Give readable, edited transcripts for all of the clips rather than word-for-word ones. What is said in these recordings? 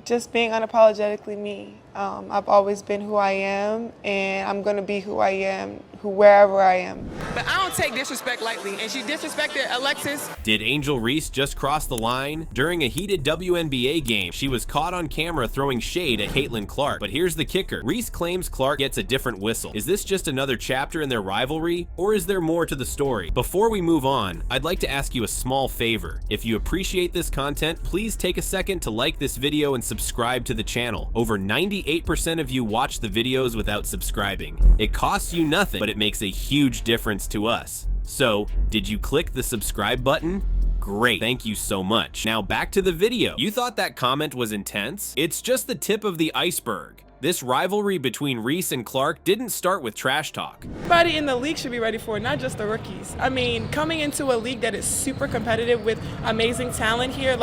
Just being unapologetically me. I've always been who I am, and I'm going to be who I am, wherever I am. But I don't take disrespect lightly, and she disrespected Alexis. Did Angel Reese just cross the line? During a heated WNBA game, she was caught on camera throwing shade at Caitlin Clark. But here's the kicker. Reese claims Clark gets a different whistle. Is this just another chapter in their rivalry, or is there more to the story? Before we move on, I'd like to ask you a small favor. If you appreciate this content, please take a second to like this video and subscribe to the channel. Over 98% of you watch the videos without subscribing. It costs you nothing, but it makes a huge difference to us. So, did you click the subscribe button? Great, thank you so much. Now back to the video. You thought that comment was intense? It's just the tip of the iceberg. This rivalry between Reese and Clark didn't start with trash talk. Everybody in the league should be ready for it, not just the rookies. I mean, coming into a league that is super competitive with amazing talent here,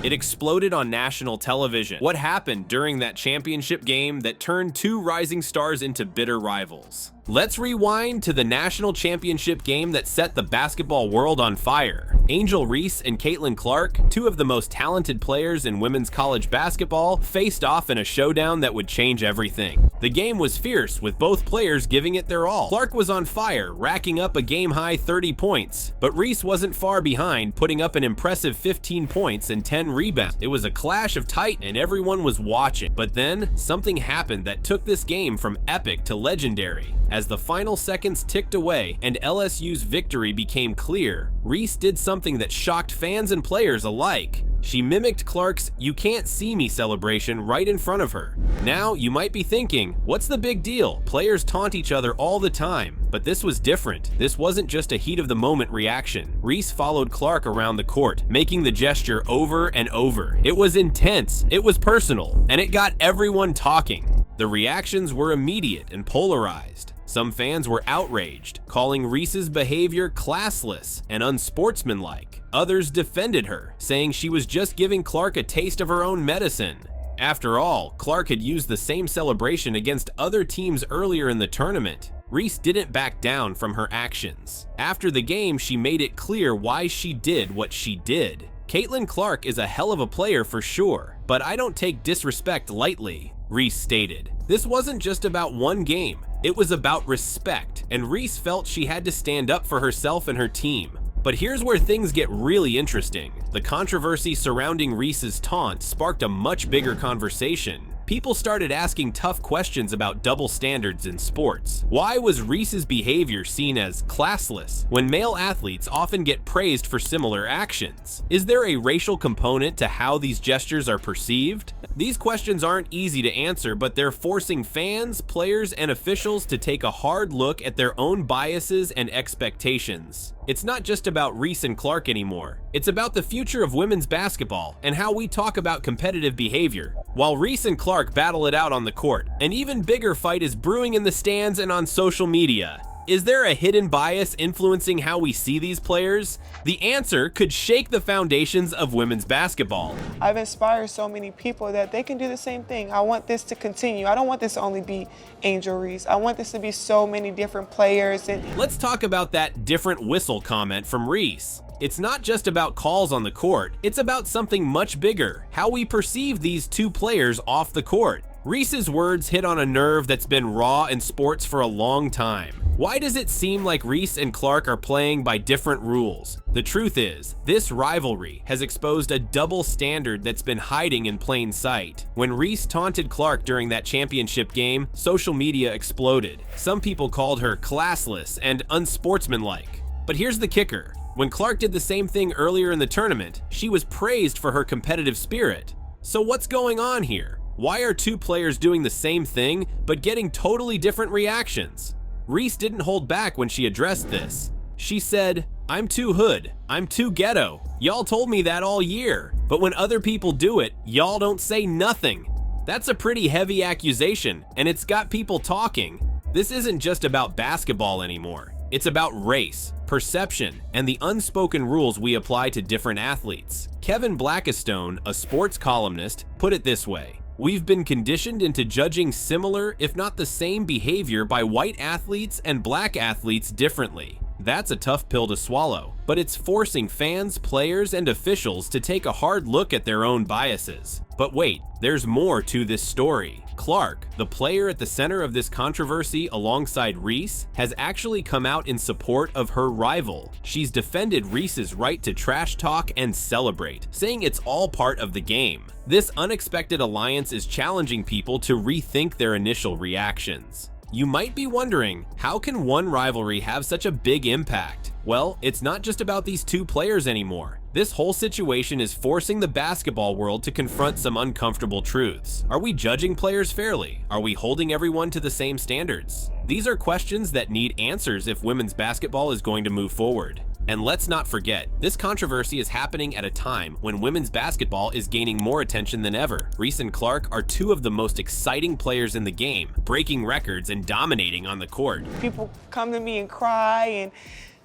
It exploded on national television. What happened during that championship game that turned two rising stars into bitter rivals? Let's rewind to the national championship game that set the basketball world on fire. Angel Reese and Caitlin Clark, two of the most talented players in women's college basketball, faced off in a showdown that would change everything. The game was fierce, with both players giving it their all. Clark was on fire, racking up a game-high 30 points, but Reese wasn't far behind, putting up an impressive 15 points and 10 rebounds. It was a clash of titan, and everyone was watching. But then, something happened that took this game from epic to legendary. As the final seconds ticked away and LSU's victory became clear, Reese did something that shocked fans and players alike. She mimicked Clark's "you can't see me" celebration right in front of her. Now, you might be thinking, what's the big deal? Players taunt each other all the time. But this was different. This wasn't just a heat-of-the-moment reaction. Reese followed Clark around the court, making the gesture over and over. It was intense, it was personal, and it got everyone talking. The reactions were immediate and polarized. Some fans were outraged, calling Reese's behavior classless and unsportsmanlike. Others defended her, saying she was just giving Clark a taste of her own medicine. After all, Clark had used the same celebration against other teams earlier in the tournament. Reese didn't back down from her actions. After the game, she made it clear why she did what she did. Caitlin Clark is a hell of a player for sure, but I don't take disrespect lightly, Reese stated. This wasn't just about one game, it was about respect, and Reese felt she had to stand up for herself and her team. But here's where things get really interesting. The controversy surrounding Reese's taunt sparked a much bigger conversation. People started asking tough questions about double standards in sports. Why was Reese's behavior seen as classless when male athletes often get praised for similar actions? Is there a racial component to how these gestures are perceived? These questions aren't easy to answer, but they're forcing fans, players, and officials to take a hard look at their own biases and expectations. It's not just about Reese and Clark anymore. It's about the future of women's basketball and how we talk about competitive behavior. While Reese and Clark battle it out on the court, an even bigger fight is brewing in the stands and on social media. Is there a hidden bias influencing how we see these players? The answer could shake the foundations of women's basketball. I've inspired so many people that they can do the same thing. I want this to continue. I don't want this to only be Angel Reese. I want this to be so many different players. Let's talk about that different whistle comment from Reese. It's not just about calls on the court, it's about something much bigger, how we perceive these two players off the court. Reese's words hit on a nerve that's been raw in sports for a long time. Why does it seem like Reese and Clark are playing by different rules? The truth is, this rivalry has exposed a double standard that's been hiding in plain sight. When Reese taunted Clark during that championship game, social media exploded. Some people called her classless and unsportsmanlike. But here's the kicker. When Clark did the same thing earlier in the tournament, she was praised for her competitive spirit. So what's going on here? Why are two players doing the same thing, but getting totally different reactions? Reese didn't hold back when she addressed this. She said, "I'm too hood, I'm too ghetto. Y'all told me that all year, but when other people do it, y'all don't say nothing." That's a pretty heavy accusation, and it's got people talking. This isn't just about basketball anymore. It's about race, perception, and the unspoken rules we apply to different athletes. Kevin Blackistone, a sports columnist, put it this way: "We've been conditioned into judging similar, if not the same behavior by white athletes and black athletes differently. That's a tough pill to swallow, but it's forcing fans, players, and officials to take a hard look at their own biases. But wait, there's more to this story. Clark, the player at the center of this controversy alongside Reese, has actually come out in support of her rival. She's defended Reese's right to trash talk and celebrate, saying it's all part of the game. This unexpected alliance is challenging people to rethink their initial reactions. You might be wondering, how can one rivalry have such a big impact? Well, it's not just about these two players anymore. This whole situation is forcing the basketball world to confront some uncomfortable truths. Are we judging players fairly? Are we holding everyone to the same standards? These are questions that need answers if women's basketball is going to move forward. And let's not forget, this controversy is happening at a time when women's basketball is gaining more attention than ever. Reese and Clark are two of the most exciting players in the game, breaking records and dominating on the court. People come to me and cry, and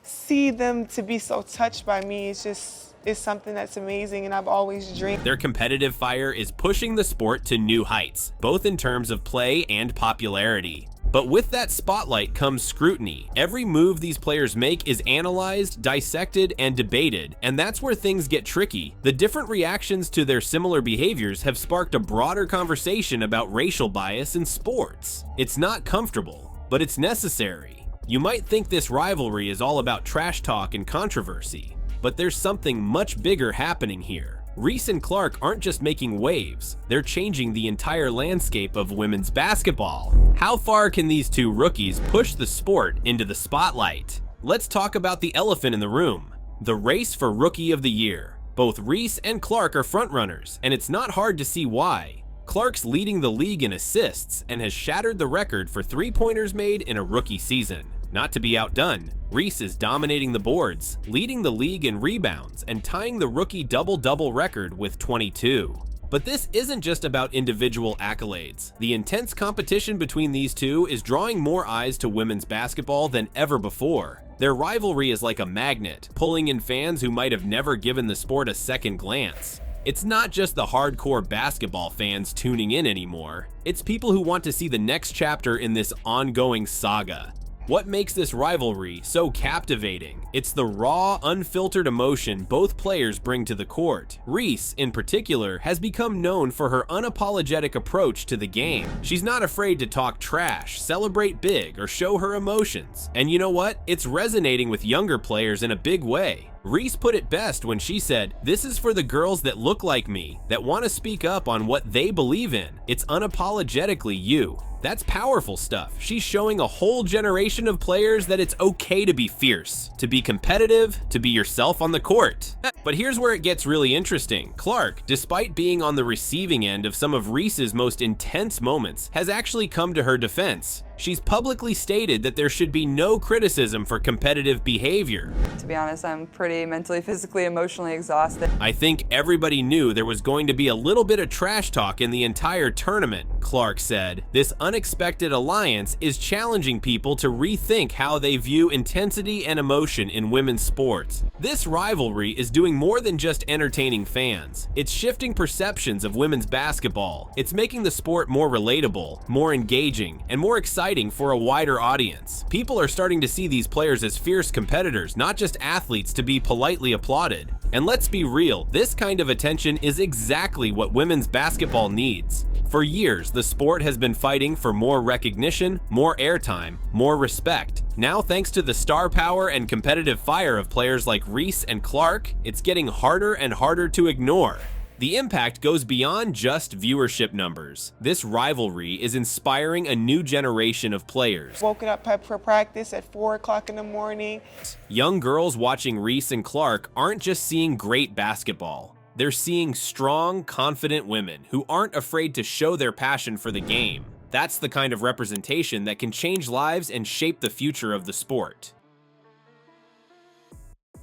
see them to be so touched by me, it's something that's amazing, and I've always dreamed. Their competitive fire is pushing the sport to new heights, both in terms of play and popularity. But with that spotlight comes scrutiny. Every move these players make is analyzed, dissected, and debated, and that's where things get tricky. The different reactions to their similar behaviors have sparked a broader conversation about racial bias in sports. It's not comfortable, but it's necessary. You might think this rivalry is all about trash talk and controversy, but there's something much bigger happening here. Reese and Clark aren't just making waves, they're changing the entire landscape of women's basketball. How far can these two rookies push the sport into the spotlight? Let's talk about the elephant in the room, the race for Rookie of the Year. Both Reese and Clark are frontrunners, and it's not hard to see why. Clark's leading the league in assists and has shattered the record for three-pointers made in a rookie season. Not to be outdone, Reese is dominating the boards, leading the league in rebounds, and tying the rookie double-double record with 22. But this isn't just about individual accolades. The intense competition between these two is drawing more eyes to women's basketball than ever before. Their rivalry is like a magnet, pulling in fans who might have never given the sport a second glance. It's not just the hardcore basketball fans tuning in anymore. It's people who want to see the next chapter in this ongoing saga. What makes this rivalry so captivating? It's the raw, unfiltered emotion both players bring to the court. Reese, in particular, has become known for her unapologetic approach to the game. She's not afraid to talk trash, celebrate big, or show her emotions. And you know what? It's resonating with younger players in a big way. Reese put it best when she said, "This is for the girls that look like me, that want to speak up on what they believe in. It's unapologetically you." That's powerful stuff. She's showing a whole generation of players that it's okay to be fierce, to be competitive, to be yourself on the court. But here's where it gets really interesting. Clark, despite being on the receiving end of some of Reese's most intense moments, has actually come to her defense. She's publicly stated that there should be no criticism for competitive behavior. To be honest, I'm pretty mentally, physically, emotionally exhausted. "I think everybody knew there was going to be a little bit of trash talk in the entire tournament," Clark said. This unexpected alliance is challenging people to rethink how they view intensity and emotion in women's sports. This rivalry is doing more than just entertaining fans. It's shifting perceptions of women's basketball. It's making the sport more relatable, more engaging, and more exciting for a wider audience. People are starting to see these players as fierce competitors, not just athletes to be politely applauded. And let's be real, this kind of attention is exactly what women's basketball needs. For years, the sport has been fighting for more recognition, more airtime, more respect. Now, thanks to the star power and competitive fire of players like Reese and Clark, it's getting harder and harder to ignore. The impact goes beyond just viewership numbers. This rivalry is inspiring a new generation of players. Woken up for practice at 4 o'clock in the morning. Young girls watching Reese and Clark aren't just seeing great basketball. They're seeing strong, confident women who aren't afraid to show their passion for the game. That's the kind of representation that can change lives and shape the future of the sport.